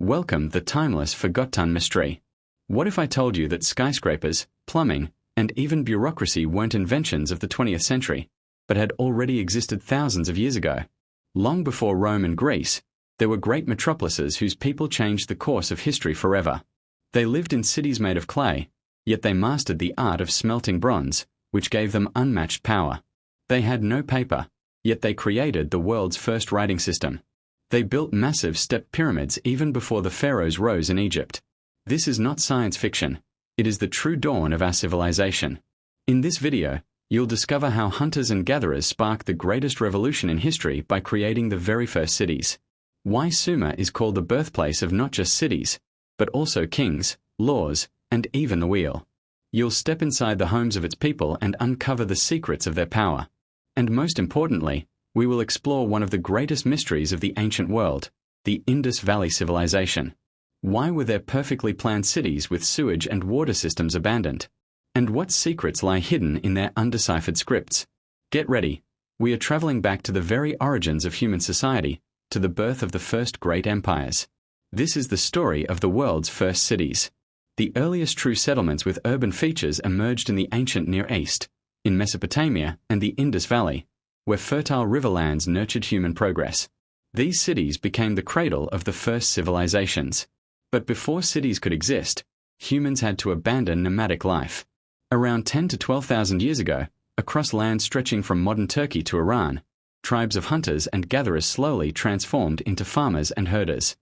Welcome the timeless forgotten mystery. What if I told you that skyscrapers, plumbing, and even bureaucracy weren't inventions of the 20th century, but had already existed thousands of years ago? Long before Rome and Greece, there were great metropolises whose people changed the course of history forever. They lived in cities made of clay, yet they mastered the art of smelting bronze, which gave them unmatched power. They had no paper, yet they created the world's first writing system. They built massive step pyramids even before the pharaohs rose in Egypt. This is not science fiction. It is the true dawn of our civilization. In this video, you'll discover how hunters and gatherers sparked the greatest revolution in history by creating the very first cities. Why Sumer is called the birthplace of not just cities, but also kings, laws, and even the wheel. You'll step inside the homes of its people and uncover the secrets of their power. And most importantly, we will explore one of the greatest mysteries of the ancient world, the Indus Valley Civilization. Why were there perfectly planned cities with sewage and water systems abandoned? And what secrets lie hidden in their undeciphered scripts? Get ready. We are traveling back to the very origins of human society, to the birth of the first great empires. This is the story of the world's first cities. The earliest true settlements with urban features emerged in the ancient Near East, in Mesopotamia and the Indus Valley, where fertile riverlands nurtured human progress. These cities became the cradle of the first civilizations. But before cities could exist, humans had to abandon nomadic life. Around 10 to 12,000 years ago, across lands stretching from modern Turkey to Iran, tribes of hunters and gatherers slowly transformed into farmers and herders.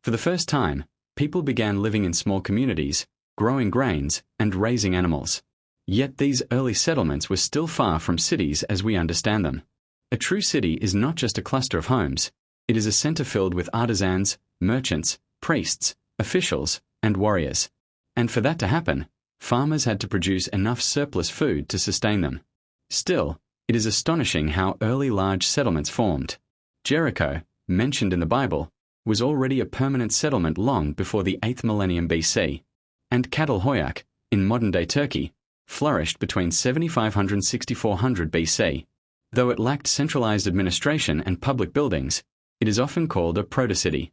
For the first time, people began living in small communities, growing grains, and raising animals. Yet these early settlements were still far from cities as we understand them. A true city is not just a cluster of homes. It is a center filled with artisans, merchants, priests, officials, and warriors. And for that to happen, farmers had to produce enough surplus food to sustain them. Still, it is astonishing how early large settlements formed. Jericho, mentioned in the Bible, was already a permanent settlement long before the 8th millennium BC. And Catalhoyuk, in modern-day Turkey, flourished between 7500 and 6400 BC. Though it lacked centralized administration and public buildings, it is often called a proto-city.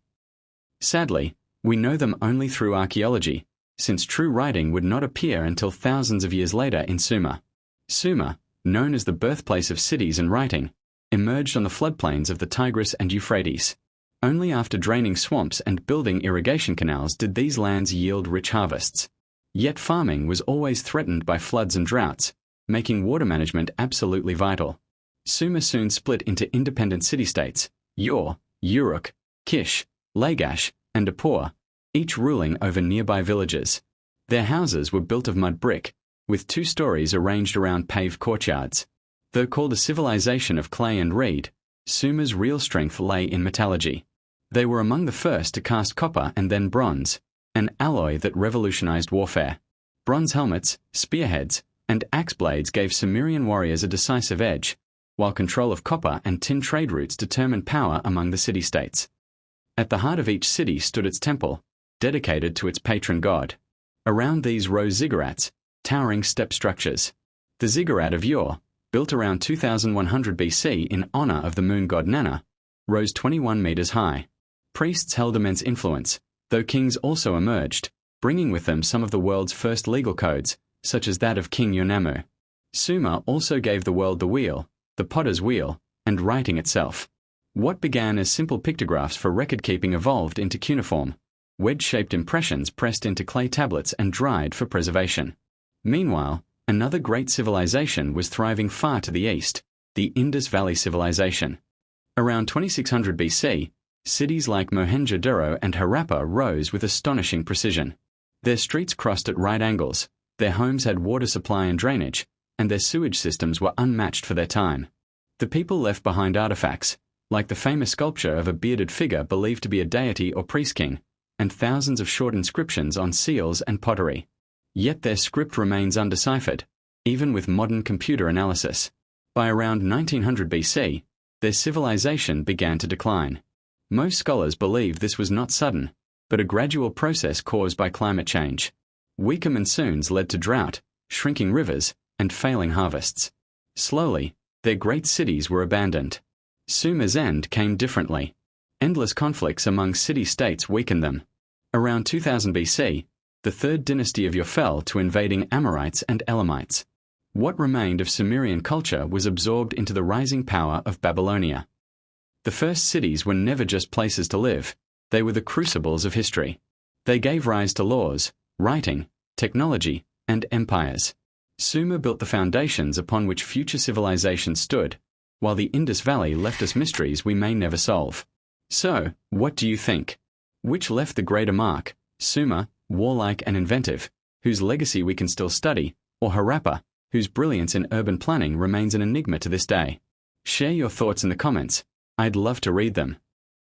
Sadly, we know them only through archaeology, since true writing would not appear until thousands of years later in Sumer. Sumer, known as the birthplace of cities and writing, emerged on the floodplains of the Tigris and Euphrates. Only after draining swamps and building irrigation canals did these lands yield rich harvests. Yet farming was always threatened by floods and droughts, making water management absolutely vital. Sumer soon split into independent city-states, Ur, Uruk, Kish, Lagash, and Apur, each ruling over nearby villages. Their houses were built of mud brick, with 2 stories arranged around paved courtyards. Though called a civilization of clay and reed, Sumer's real strength lay in metallurgy. They were among the first to cast copper and then bronze, an alloy that revolutionized warfare. Bronze helmets, spearheads, and axe blades gave Sumerian warriors a decisive edge, while control of copper and tin trade routes determined power among the city-states. At the heart of each city stood its temple, dedicated to its patron god. Around these rose ziggurats, towering step structures. The ziggurat of Ur, built around 2100 BC in honor of the moon god Nanna, rose 21 meters high. Priests held immense influence, though kings also emerged, bringing with them some of the world's first legal codes, such as that of King Yunamu. Sumer also gave the world the wheel, the potter's wheel, and writing itself. What began as simple pictographs for record-keeping evolved into cuneiform, wedge-shaped impressions pressed into clay tablets and dried for preservation. Meanwhile, another great civilization was thriving far to the east, the Indus Valley Civilization. Around 2600 BC, cities like Mohenjo-Daro and Harappa rose with astonishing precision. Their streets crossed at right angles, their homes had water supply and drainage, and their sewage systems were unmatched for their time. The people left behind artifacts, like the famous sculpture of a bearded figure believed to be a deity or priest-king, and thousands of short inscriptions on seals and pottery. Yet their script remains undeciphered, even with modern computer analysis. By around 1900 BC, their civilization began to decline. Most scholars believe this was not sudden, but a gradual process caused by climate change. Weaker monsoons led to drought, shrinking rivers, and failing harvests. Slowly, their great cities were abandoned. Sumer's end came differently. Endless conflicts among city-states weakened them. Around 2000 BC, the third dynasty of Ur fell to invading Amorites and Elamites. What remained of Sumerian culture was absorbed into the rising power of Babylonia. The first cities were never just places to live, they were the crucibles of history. They gave rise to laws, writing, technology, and empires. Sumer built the foundations upon which future civilizations stood, while the Indus Valley left us mysteries we may never solve. So, what do you think? Which left the greater mark, Sumer, warlike and inventive, whose legacy we can still study, or Harappa, whose brilliance in urban planning remains an enigma to this day? Share your thoughts in the comments. I'd love to read them.